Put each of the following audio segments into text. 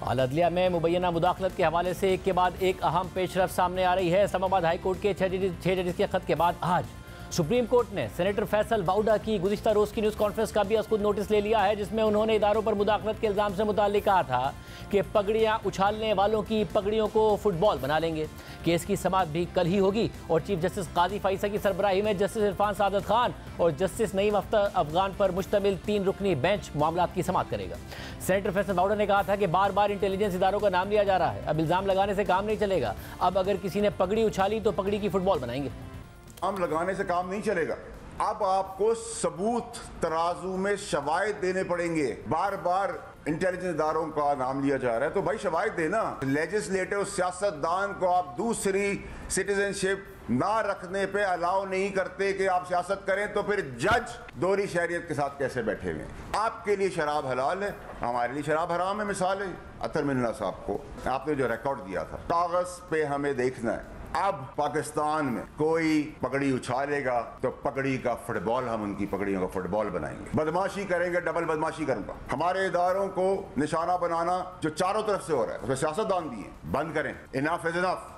अदलिया में मुबैना मुदाखलत के हवाले से एक के बाद एक अहम पेशरफ सामने आ रही है। इस्लामाबाद हाई कोर्ट के 6 जजेस के खत के बाद आज सुप्रीम कोर्ट ने सेनेटर फैसल बाउडा की गुज़िश्ता रोज़ की न्यूज़ कॉन्फ्रेंस का भी खुद नोटिस ले लिया है, जिसमें उन्होंने इदारों पर मुदाखलत के इल्ज़ाम से मुताल्लिक कहा था कि पगड़ियाँ उछालने वालों की पगड़ियों को फुटबॉल बना लेंगे। केस की समाअत भी कल ही होगी और चीफ जस्टिस काजी फाइसा की सरबराही में जस्टिस इरफान सादत खान और जस्टिस नईम अफगान पर मुश्तमिल 3 रुकनी बेंच मामलात की समाअत करेगा। सेनेटर फैसल बाउडा ने कहा था कि बार बार इंटेलिजेंस इदारों का नाम लिया जा रहा है, अब इल्ज़ाम लगाने से काम नहीं चलेगा। अब अगर किसी ने पगड़ी उछाली तो पगड़ी की फुटबॉल बनाएंगे। हम लगाने से काम नहीं चलेगा, अब आपको सबूत तराजू में शवाहिद देने पड़ेंगे। बार बार इंटेलिजेंस इदारों का नाम लिया जा रहा है तो भाई शवाहिद देना। लेजिस्लेटिव सियासतदान को आप दूसरी सिटीजनशिप ना रखने पे अलाउ नहीं करते कि आप सियासत करें, तो फिर जज दोहरी शहरियत के साथ कैसे बैठे हुए हैं? आपके लिए शराब हलाल है, हमारे लिए शराब हराम है। मिसाल है अतर मिन्ना साहब को आपने जो रिकॉर्ड दिया था, कागज पे हमें देखना है। अब पाकिस्तान में कोई पगड़ी उछालेगा तो पगड़ी का फुटबॉल, हम उनकी पगड़ियों का फुटबॉल बनाएंगे। बदमाशी करेंगे, डबल बदमाशी करूंगा। हमारे इदारों को निशाना बनाना जो चारों तरफ से हो रहा है उसमें सियासतदान भी है, बंद करें। Enough is enough.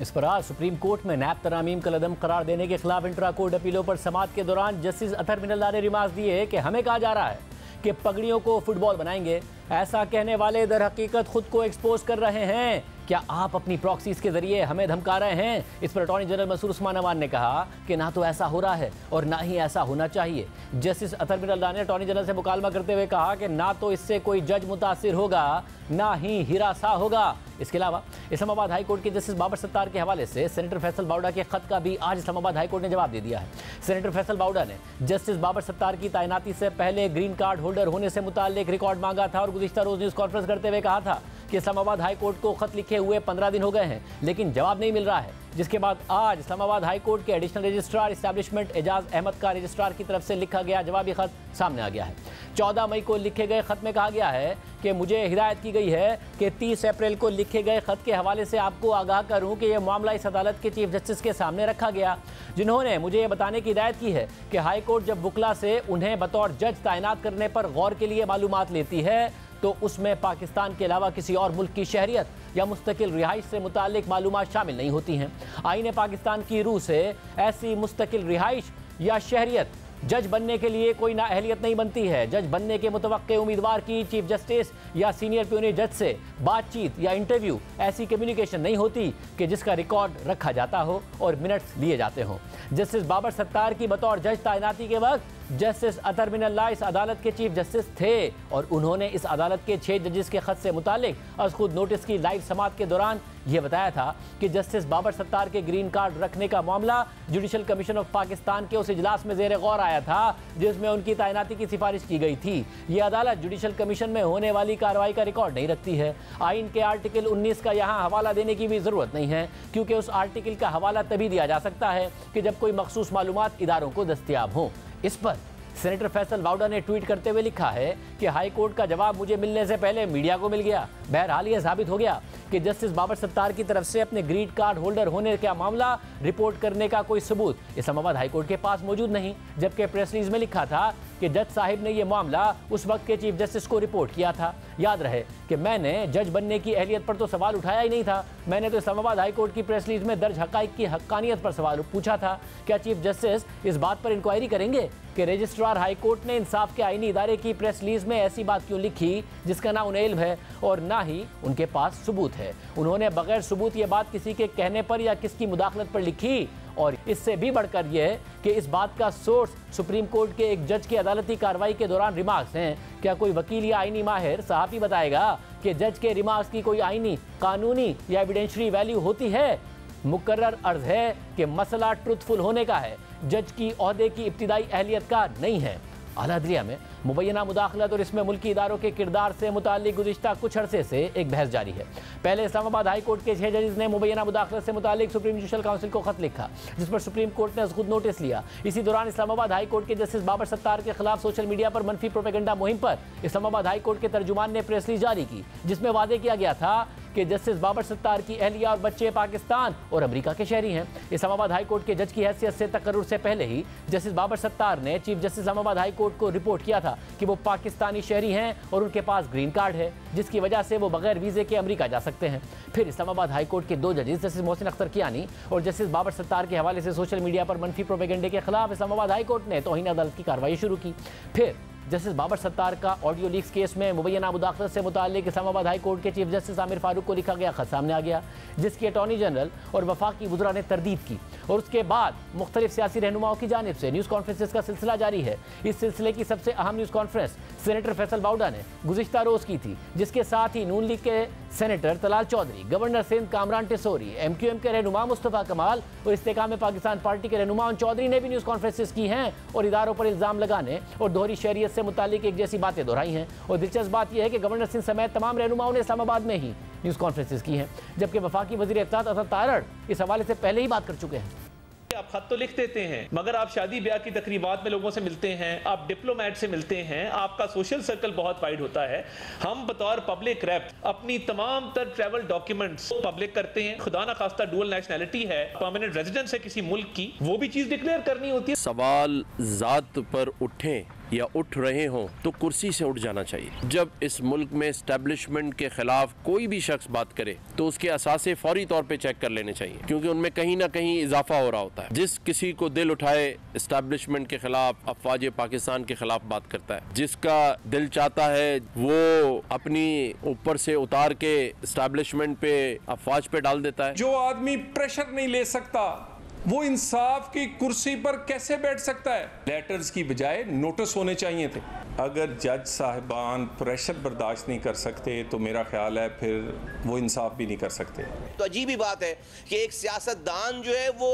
इस पर आज सुप्रीम कोर्ट में नैब तरामीम का कलदम करार देने के खिलाफ इंट्रा कोर्ट अपीलों पर समाअत के दौरान जस्टिस अतर मिनल्ला ने रिमार्क्स दिए कि हमें कहा जा रहा है कि पगड़ियों को फुटबॉल बनाएंगे। ऐसा कहने वाले दर हकीकत खुद को एक्सपोज कर रहे हैं। क्या आप अपनी प्रॉक्सीज के जरिए हमें धमका रहे हैं? इस पर अटॉर्नी जनरल मसूद उस्मान अमान ने कहा कि ना तो ऐसा हो रहा है और ना ही ऐसा होना चाहिए। जस्टिस अतर मिनल्ला ने अटॉर्नी जनरल से मुकालमा करते हुए कहा कि ना तो इससे कोई जज मुतासिर होगा, ना ही हिरासा होगा। इसके अलावा इस्लामाबाद हाई कोर्ट के जस्टिस बाबर सत्तार के हवाले से सेनेटर फैसल बाउडा के खत का भी आज इस्लामाबाद हाई कोर्ट ने जवाब दे दिया है। सेनेटर फैसल बाउडा ने जस्टिस बाबर सत्तार की तैनाती से पहले ग्रीन कार्ड होल्डर होने से मुताल्लिक रिकॉर्ड मांगा था और गुज़िश्ता रोज़ न्यूज़ कॉन्फ्रेंस करते हुए कहा था कि इस्लामाबाद हाई कोर्ट को खत लिखे हुए 15 दिन हो गए हैं, लेकिन जवाब नहीं मिल रहा है। जिसके बाद आज इस्लामाबाद हाई कोर्ट के additional registrar establishment Ejaz Ahmad का रजिस्ट्रार की तरफ से लिखा गया जवाबी खत सामने आ गया है। 14 मई को लिखे गए खत में कहा गया है कि मुझे हिदायत की गई है कि 30 अप्रैल को लिखे गए खत के हवाले से आपको आगाह करूं कि यह मामला इस अदालत के चीफ जस्टिस के सामने रखा गया, जिन्होंने मुझे ये बताने की हिदायत की है कि हाई कोर्ट जब वकला से उन्हें बतौर जज तैनात करने पर गौर के लिए मालूमात लेती है तो उसमें पाकिस्तान के अलावा किसी और मुल्क की शहरियत या मुस्तकिल रिहाइश से मुतालिक मालूमात शामिल नहीं होती हैं। आईन पाकिस्तान की रूह से ऐसी मुस्तकिल रिहाइश या शहरियत जज बनने के लिए कोई नाअहलियत नहीं बनती है। जज बनने के मुतवक्के उम्मीदवार की चीफ जस्टिस या सीनियर प्यूनी जज से बातचीत या इंटरव्यू ऐसी कम्युनिकेशन नहीं होती कि जिसका रिकॉर्ड रखा जाता हो और मिनट्स लिए जाते हों। जस्टिस बाबर सत्तार की बतौर जज तैनाती के वक्त जस्टिस अतर मिनल्ला इस अदालत के चीफ जस्टिस थे और उन्होंने इस अदालत के 6 जजेस के खत से मुतालिक अज खुद नोटिस की लाइव समाअत के दौरान यह बताया था कि जस्टिस बाबर सत्तार के ग्रीन कार्ड रखने का मामला जुडिशल कमीशन ऑफ पाकिस्तान के उस इजलास में जेर गौर आया था जिसमें उनकी तैनाती की सिफारिश की गई थी। यह अदालत जुडिशल कमीशन में होने वाली कार्रवाई का रिकॉर्ड नहीं रखती है। आइन के आर्टिकल 19 का यहाँ हवाला देने की भी जरूरत नहीं है, क्योंकि उस आर्टिकल का हवाला तभी दिया जा सकता है कि जब कोई मखसूस मालूमात इदारों को दस्तियाब हों। इस पर सेनेटर फैसल बाउडा ने ट्वीट करते हुए लिखा है कि हाई कोर्ट का जवाब मुझे मिलने से पहले मीडिया को मिल गया। बहरहाल यह साबित हो गया कि जस्टिस बाबर सत्तार की तरफ से अपने ग्रीन कार्ड होल्डर होने का मामला रिपोर्ट करने का कोई सबूत इस्लामाबाद हाई कोर्ट के पास मौजूद नहीं, जबकि प्रेस रिलीज में लिखा था कि जज साहिब ने यह मामला उस वक्त के चीफ जस्टिस को रिपोर्ट किया था। याद रहे कि मैंने जज बनने की अहलियत पर तो सवाल उठाया ही नहीं था, मैंने तो इस्लामाबाद हाई कोर्ट की प्रेस रिलीज में दर्ज हकाइक की हक्कानियत पर सवाल पूछा था। क्या चीफ जस्टिस इस बात पर इंक्वायरी करेंगे कि रजिस्ट्रार हाई कोर्ट ने इंसाफ के आईनी इदारे की प्रेस रिलीज में ऐसी बात क्यों लिखी जिसका ना उन्हें इल्म है और ना ही उनके पास सबूत है? उन्होंने बगैर सबूत ये बात किसी के कहने पर या किसकी मुदाखलत पर लिखी। और इससे भी बढ़कर यह कि इस बात का सोर्स सुप्रीम कोर्ट के एक जज की अदालती कार्रवाई के दौरान रिमार्क्स हैं। क्या कोई वकील या आईनी माहिर सहाफ़ी बताएगा कि जज के रिमार्क्स की कोई आईनी, कानूनी या एविडेंशियरी वैल्यू होती है? मुकर्रर अर्ज है कि मसला ट्रुथफुल होने का है, जज की ओहदे की इब्तिदाई अहलियत का नहीं है। अदलिया में मुबैना मुदाखलत और इसमें मुल्की इदारों के किरदार से मुताल्लिक गुज़िश्ता कुछ अरसे से एक बहस जारी है। पहले इस्लामाबाद हाई कोर्ट के 6 जजेस ने मुबैना मुदाखलत से मुताल्लिक सुप्रीम जुडिशल काउंसिल को खत लिखा, जिस पर सुप्रीम कोर्ट ने खुद नोटिस लिया। इसी दौरान इस्लामाबाद हाई कोर्ट के जस्टिस बाबर सत्तार के खिलाफ सोशल मीडिया पर मनफी प्रोपेगेंडा मुहिम पर इस्लामाबाद हाई कोर्ट के तर्जुमान ने प्रेस रिलीज जारी की, जिसमें वादे किया गया था कि जस्टिस बाबर सत्तार की अहलिया और बच्चे पाकिस्तान और अमेरिका के शहरी हैं। इस्लामाबाद हाई कोर्ट के जज की हैसियत से तकर्रुर से पहले ही जस्टिस बाबर सत्तार ने chief justice Islamabad high court को रिपोर्ट किया था कि वो पाकिस्तानी शहरी हैं और उनके पास ग्रीन कार्ड है, जिसकी वजह से वो बगैर वीजे के अमेरिका जा सकते हैं। फिर इस्लामाबाद हाई कोर्ट के दो जजेस जस्टिस मोहसिन अख्तर कियानी और जस्टिस बाबर सत्तार के हवाले से सोशल मीडिया पर मनफी प्रोपेगेंडे के खिलाफ इस्लामाबाद हाई कोर्ट ने तौहीन अदालत की कार्रवाई शुरू की। फिर जस्टिस बाबर सत्तार का ऑडियो लीक्स केस में मुबैना मुदाखलत से मुताल्लिक इस्लामाबाद हाई कोर्ट के चीफ जस्टिस आमिर फारूक को लिखा गया खत सामने आ गया, जिसकी अटॉर्नी जनरल और वफाकी वुज़रा ने तरदीद की। और उसके बाद मुख्तलिफ सियासी रहनुमाओं की जानिब से न्यूज़ कॉन्फ्रेंसेस का सिलसिला जारी है। इस सिलसिले की सबसे अहम news conference senator Faisal Vawda ने गुज़िश्ता रोज़ की थी, जिसके साथ ही नून लीग के senator Talal Chaudhry, governor Sindh Kamran Tessori, MQM के रहनुमा मुस्तफ़ा कमाल और इस्तेकाम पाकिस्तान पार्टी के रहनुमा उन चौधरी ने भी न्यूज़ कॉन्फ्रेंसेस की हैं और इदारों पर इल्ज़ाम लगाने और दोहरी शरीयत से मुताल्लिक एक जैसी बातें दोहराई हैं। और दिलचस्प बात यह है कि गवर्नर सिंह समेत तमाम रहनुमाओं ने इस्लामाबाद में ही न्यूज़ कॉन्फ्रेंसेस की हैं, जबकि वफाकी वज़ीर इत्तेहाद असद तारड़ इस हवाले से पहले ही बात कर चुके हैं। आप खत तो लिख देते हैं, मगर आप शादी ब्याह की तकरीबात में लोगों से मिलते हैं, आप डिप्लोमेट से मिलते हैं, आपका सोशल सर्कल बहुत वाइड होता है। हम बतौर पब्लिक रैप अपनी तमाम तर ट्रैवल डॉक्यूमेंट्स पब्लिक करते हैं। खुदा ना खास्ता डुअल नेशनैलिटी है, परमानेंट रेजिडेंस है किसी मुल्क की, वो भी चीज डिक्लेयर करनी होती है। सवाल जात पर उठे या उठ रहे हों तो कुर्सी से उठ जाना चाहिए। जब इस मुल्क में एस्टेब्लिशमेंट के खिलाफ कोई भी शख्स बात करे तो उसके असासे फौरी तौर पे चेक कर लेने चाहिए, क्योंकि उनमें कहीं ना कहीं इजाफा हो रहा होता है। जिस किसी को दिल उठाए एस्टेब्लिशमेंट के खिलाफ, अफवाज पाकिस्तान के खिलाफ बात करता है, जिसका दिल चाहता है वो अपनी ऊपर से उतार के एस्टेब्लिशमेंट पे, अफवाज पे डाल देता है। जो आदमी प्रेशर नहीं ले सकता वो इंसाफ की कुर्सी पर कैसे बैठ सकता है? लेटर्स की बजाय नोटिस होने चाहिए थे। अगर जज साहिबान प्रेशर बर्दाश्त नहीं कर सकते तो मेरा ख्याल है फिर वो इंसाफ भी नहीं कर सकते। तो अजीब ही बात है कि एक सियासतदान जो है वो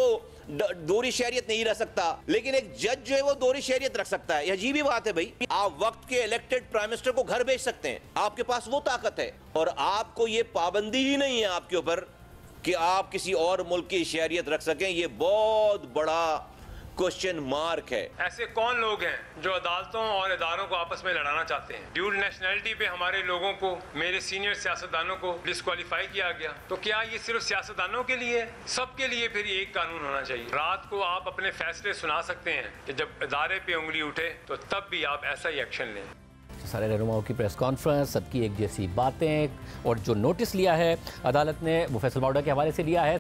दोहरी शहरियत नहीं रख सकता, लेकिन एक जज जो है वो दोहरी शहरियत रख सकता है। यह अजीब ही बात है भाई। आप वक्त के इलेक्टेड प्राइम मिनिस्टर को घर भेज सकते हैं, आपके पास वो ताकत है, और आपको ये पाबंदी ही नहीं है आपके ऊपर कि आप किसी और मुल्क की शहरियत रख सकें। ये बहुत बड़ा क्वेश्चन मार्क है। ऐसे कौन लोग हैं जो अदालतों और इदारों को आपस में लड़ाना चाहते हैं? ड्यूल नेशनैलिटी पे हमारे लोगों को, मेरे सीनियर सियासतदानों को डिस्क्वालीफाई किया गया, तो क्या ये सिर्फ सियासतदानों के लिए? सबके लिए फिर एक कानून होना चाहिए। रात को आप अपने फैसले सुना सकते हैं कि जब इदारे पे उंगली उठे तो तब भी आप ऐसा ही एक्शन लें। सारे रहनुमाओं की प्रेस कॉन्फ्रेंस, सबकी एक जैसी बातें, और जो नोटिस लिया है अदालत ने वो फैसल बाउडा के हवाले से लिया है।